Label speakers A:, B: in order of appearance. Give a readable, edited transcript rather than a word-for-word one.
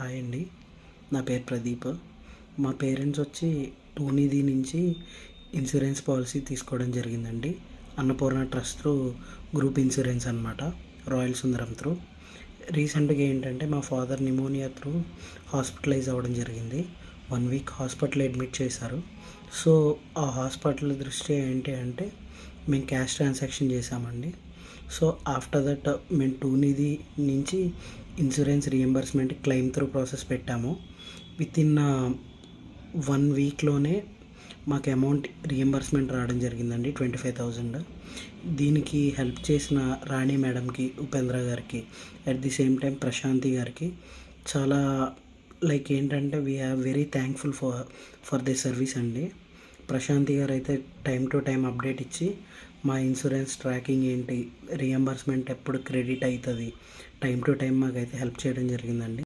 A: Hi అండి. నా పేరు ప్రదీప్. మా పేరెంట్స్ వచ్చి టూనిధి నుంచి ఇన్సూరెన్స్ పాలసీ తీసుకోవడం జరిగిందండి. Annapurna trust through group insurance అనమాట, రాయల్ సుందరం త్రూ. రీసెంట్గా ఏంటంటే మా ఫాదర్ నిమోనియా త్రూ హాస్పిటలైజ్ అవ్వడం జరిగింది. 1 వీక్ హాస్పిటల్ అడ్మిట్ చేశారు. సో ఆ హాస్పిటల్ దృష్ట్యా ఏంటి అంటే మేము క్యాష్ ట్రాన్సాక్షన్ చేశామండి. సో ఆఫ్టర్ దట్ మేము టూనిధి నుంచి insurance reimbursement claim through process పెట్టాము. వితిన్ 1 వీక్లోనే మాకు అమౌంట్ రియంబర్స్మెంట్ రావడం జరిగిందండి, 25,000. దీనికి హెల్ప్ చేసిన రాణి మేడంకి, ఉపేంద్ర గారికి, at the same time Prashanthi గారికి చాలా ఏంటంటే we're very thankful for the service అండి. ప్రశాంతి గారు అయితే టైం టు టైం అప్డేట్ ఇచ్చి మా ఇన్సూరెన్స్ ట్రాకింగ్ ఏంటి, రియంబర్స్మెంట్ ఎప్పుడు క్రెడిట్ అవుతుంది, టైం టు టైం మాకైతే హెల్ప్ చేయడం జరిగిందండి.